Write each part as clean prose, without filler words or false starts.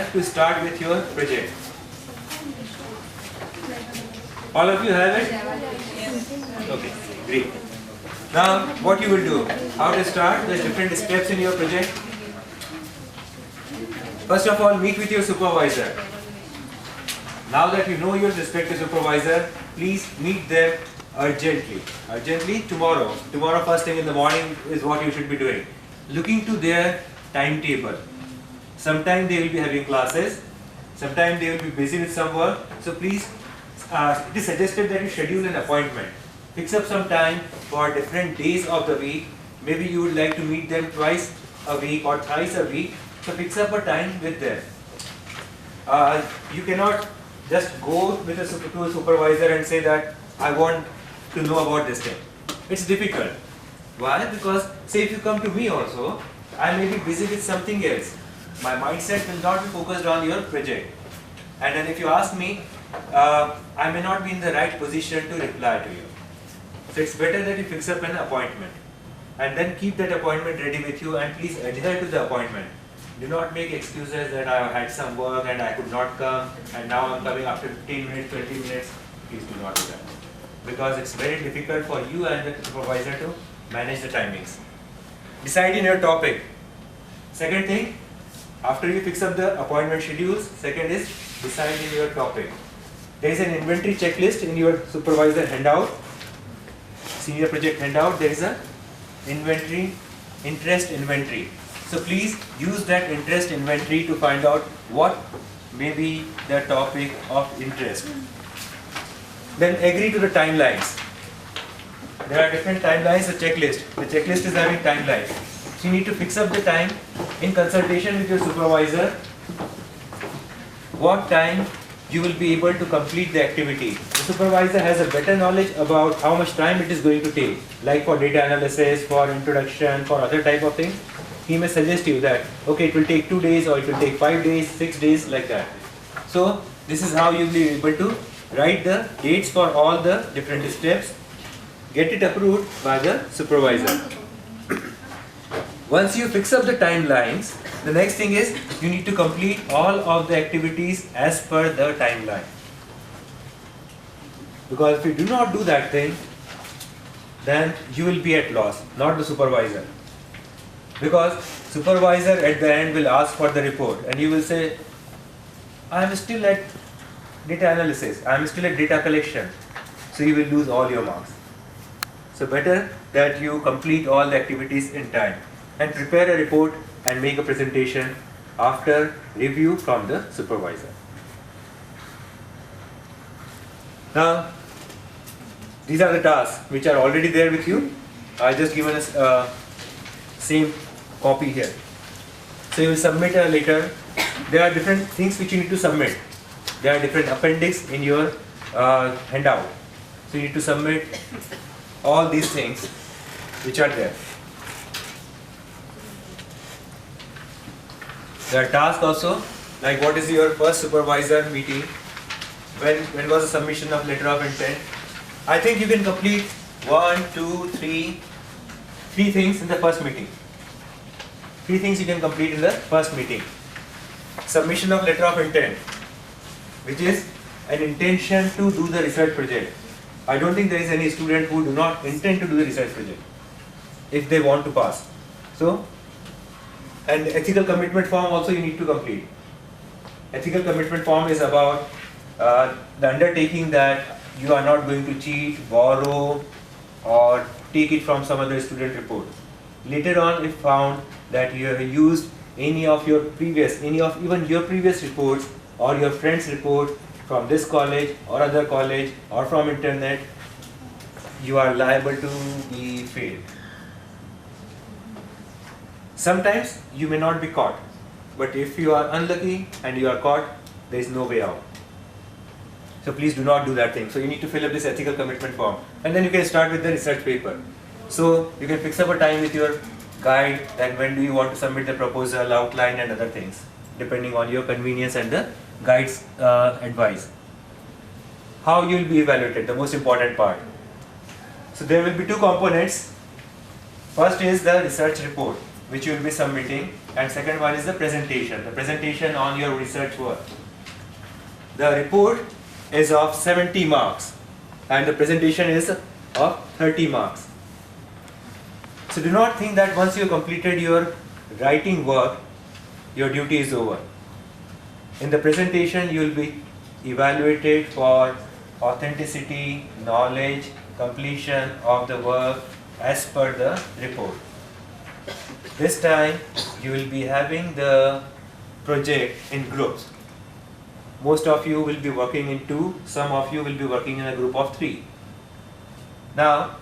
have to start with your project. All of you have it? Okay, great. Now, what you will do? How to start? There's different steps in your project. First of all, meet with your supervisor. Now that you know your respective supervisor, please meet them urgently. Urgently tomorrow. Tomorrow first thing in the morning is what you should be doing. Looking to their timetable. Sometime they will be having classes. Sometime they will be busy with some work. So please, it is suggested that you schedule an appointment. Fix up some time for different days of the week. Maybe you would like to meet them twice a week or thrice a week. So fix up a time with them. You cannot just go with to a supervisor and say that I want to know about this thing. It's difficult. Why? Because say if you come to me also, I may be busy with something else. My mindset will not be focused on your project. And then if you ask me, I may not be in the right position to reply to you. So it's better that you fix up an appointment. And then keep that appointment ready with you and please adhere to the appointment. Do not make excuses that I had some work and I could not come and now I'm coming after 15 minutes, 20 minutes. Please do not do that. Because it's very difficult for you and the supervisor to manage the timings. Decide in your topic. Second thing, after you fix up the appointment schedules, second is decide in your topic. There is an inventory checklist in your supervisor handout, senior project handout. There is a interest inventory. So please use that interest inventory to find out what may be the topic of interest. Then agree to the timelines. There are different timelines, the checklist. The checklist is having timelines. So you need to fix up the time in consultation with your supervisor. What time you will be able to complete the activity. The supervisor has a better knowledge about how much time it is going to take. Like for data analysis, for introduction, for other type of things. He may suggest you that, okay, it will take 2 days or it will take 5 days, 6 days, like that. So this is how you will be able to write the dates for all the different steps. Get it approved by the supervisor. Once you fix up the timelines, the next thing is you need to complete all of the activities as per the timeline. Because if you do not do that thing, then you will be at loss, not the supervisor. Because supervisor at the end will ask for the report and you will say, I am still at data analysis, I am still at data collection. So you will lose all your marks. So better that you complete all the activities in time and prepare a report and make a presentation after review from the supervisor. Now, these are the tasks which are already there with you. I just given us same copy here. So you will submit a letter. There are different things which you need to submit. There are different appendix in your handout. So you need to submit all these things which are there. There are tasks also, like what is your first supervisor meeting, when was the submission of letter of intent. I think you can complete 3 things in the first meeting. 3 things you can complete in the first meeting. Submission of letter of intent, which is an intention to do the research project. I don't think there is any student who do not intend to do the research project if they want to pass. So, and ethical commitment form also you need to complete. Ethical commitment form is about the undertaking that you are not going to cheat, borrow, or take it from some other student report. Later on, if found that you have used any of your previous reports or your friend's report from this college or other college or from internet, you are liable to be failed. Sometimes you may not be caught, but if you are unlucky and you are caught, there is no way out. So please do not do that thing. So you need to fill up this ethical commitment form and then you can start with the research paper. So you can fix up a time with your guide that when do you want to submit the proposal, outline and other things, depending on your convenience and the guide's advice. How you will be evaluated, the most important part. So there will be 2 components. First is the research report, which you will be submitting and second one is the presentation on your research work. The report is of 70 marks and the presentation is of 30 marks. So do not think that once you completed your writing work, your duty is over. In the presentation, you will be evaluated for authenticity, knowledge, completion of the work as per the report. This time, you will be having the project in groups. Most of you will be working in 2, some of you will be working in a group of 3. Now,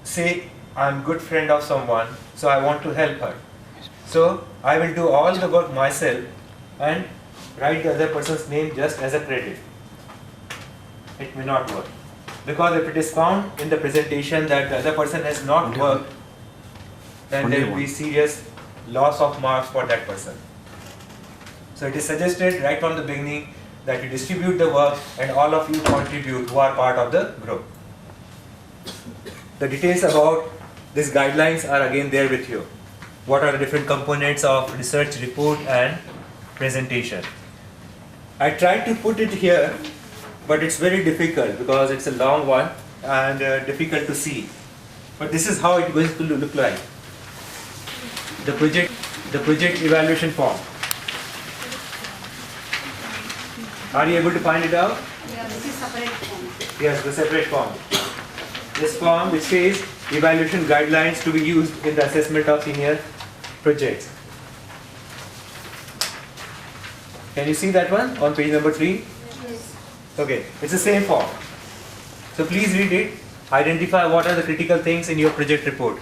say I'm good friend of someone, so I want to help her. So I will do all the work myself and write the other person's name just as a credit. It may not work. Because if it is found in the presentation that the other person has not worked, then there will be serious loss of marks for that person. So it is suggested right from the beginning that you distribute the work and all of you contribute who are part of the group. The details about these guidelines are again there with you. What are the different components of research report and presentation? I tried to put it here, but it's very difficult because it's a long one and difficult to see. But this is how it is going to look like. The project evaluation form. Are you able to find it out? Yeah, this is separate form. Yes, the separate form. This form which says evaluation guidelines to be used in the assessment of senior projects. Can you see that one on page number 3? Yes. Okay, it's the same form. So please read it. Identify what are the critical things in your project report.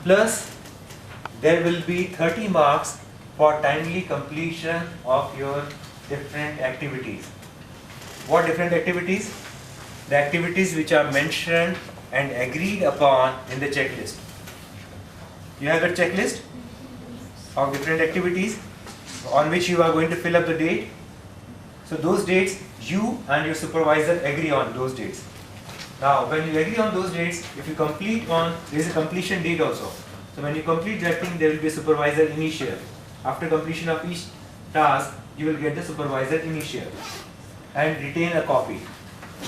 Plus, there will be 30 marks for timely completion of your different activities. What different activities? The activities which are mentioned and agreed upon in the checklist. You have a checklist of different activities on which you are going to fill up the date. So those dates, you and your supervisor agree on those dates. Now, when you agree on those dates, if you complete on, there is a completion date also. So when you complete that thing, there will be a supervisor initial. After completion of each task, you will get the supervisor initial and retain a copy.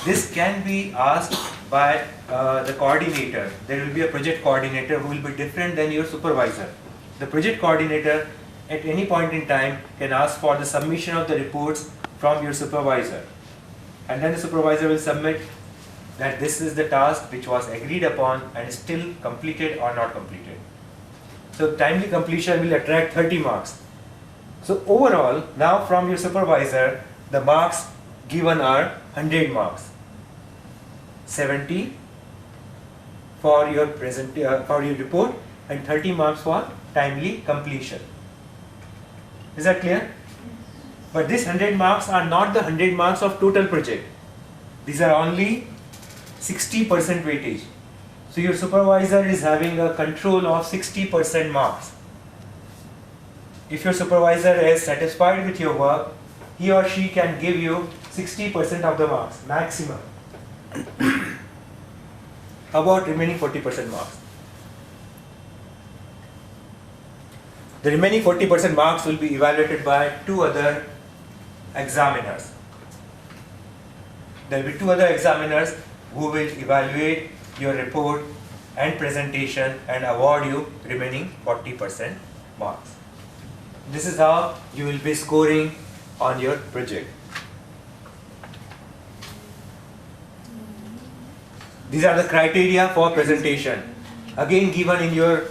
This can be asked by the coordinator. There will be a project coordinator who will be different than your supervisor. The project coordinator at any point in time can ask for the submission of the reports from your supervisor. And then the supervisor will submit that this is the task which was agreed upon and is still completed or not completed. So timely completion will attract 30 marks. So overall, now from your supervisor, the marks given are 100 marks. 70 for your report and 30 marks for timely completion. Is that clear? But these 100 marks are not the 100 marks of total project. These are only 60% weightage. So your supervisor is having a control of 60% marks. If your supervisor is satisfied with your work, he or she can give you 60% of the marks, maximum. About remaining 40% marks. The remaining 40% marks will be evaluated by 2 other examiners. There will be 2 other examiners who will evaluate your report and presentation and award you remaining 40% marks. This is how you will be scoring on your project. These are the criteria for presentation. Again given in your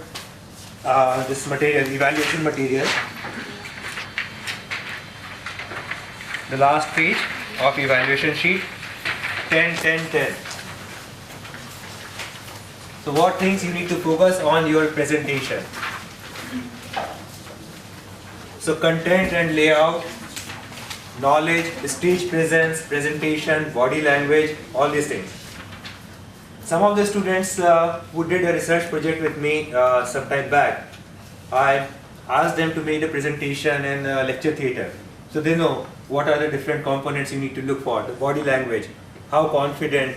this material, evaluation material. The last page of evaluation sheet, 10, 10, 10. So what things you need to focus on your presentation? So content and layout, knowledge, stage presence, presentation, body language, all these things. Some of the students who did a research project with me some time back, I asked them to make the presentation in lecture theatre. So they know what are the different components you need to look for, the body language, how confident,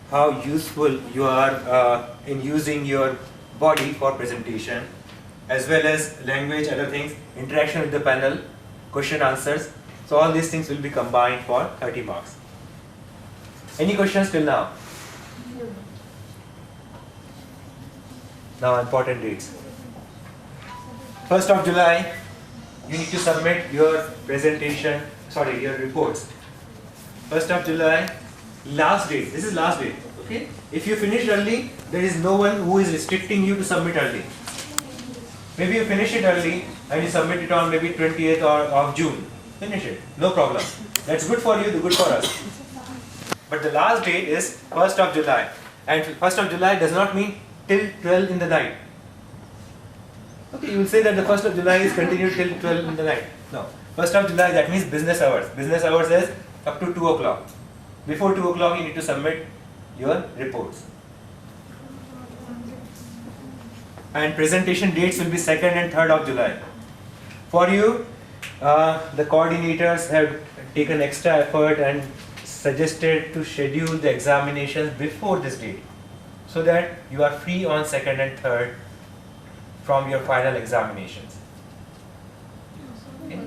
how useful you are in using your body for presentation, as well as language, other things, interaction with the panel, question answers. So all these things will be combined for 30 marks. Any questions till now? Now important dates. 1st of July, you need to submit your presentation, your reports. 1st of July, last date, this is last date, okay? If you finish early, there is no one who is restricting you to submit early. Maybe you finish it early and you submit it on maybe 20th of June. Finish it, no problem. That's good for you, good for us. But the last date is 1st of July. And 1st of July does not mean till 12 in the night. Okay, you will say that the 1st of July is continued till 12 in the night. No. 1st of July, that means business hours. Business hours is up to 2 o'clock. Before 2 o'clock, you need to submit your reports. And presentation dates will be 2nd and 3rd of July. For you, the coordinators have taken extra effort and suggested to schedule the examinations before this date, so that you are free on 2nd and 3rd from your final examinations. Okay.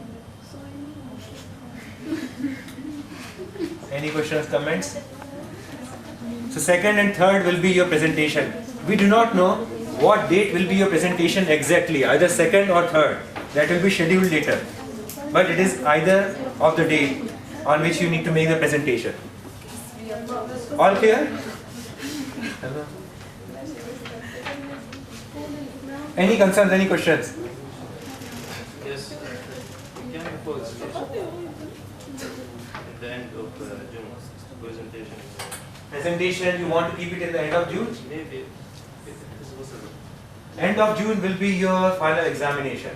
Any questions, comments? So 2nd and 3rd will be your presentation. We do not know what date will be your presentation exactly, either 2nd or 3rd. That will be scheduled later. But it is either of the date on which you need to make the presentation. All clear? Hello? Any concerns, any questions? Yes, can you pause at the end of June presentation? Presentation, you want to keep it in the end of June? Maybe if it is possible. End of June will be your final examination.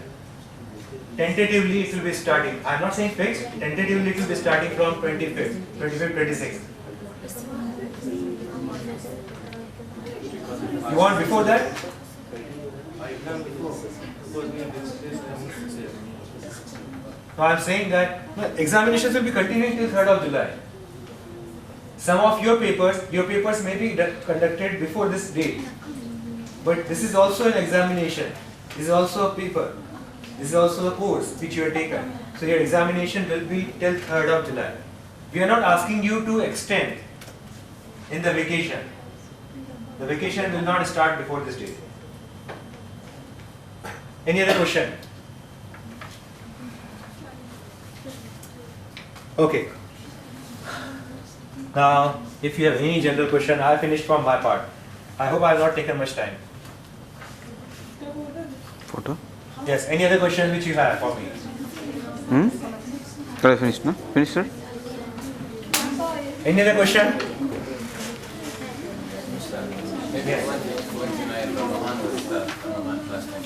Tentatively it will be starting. I am not saying fixed. Tentatively it will be starting from 25th, 26th. You want before that? I can before because maybe this No, I am saying that examinations will be continuing till 3rd of July. Some of your papers may be conducted before this date. But this is also an examination. This is also a paper. This is also a course which you have taken. So your examination will be till 3rd of July. We are not asking you to extend in the vacation. The vacation will not start before this date. Any other question? Okay. Now, if you have any general question, I finished from my part. I hope I have not taken much time. Photo? Yes, any other question which you have for me? Finished, no? Finished, sir? Any other question? Maybe Yes. one thing I don't know, was last time.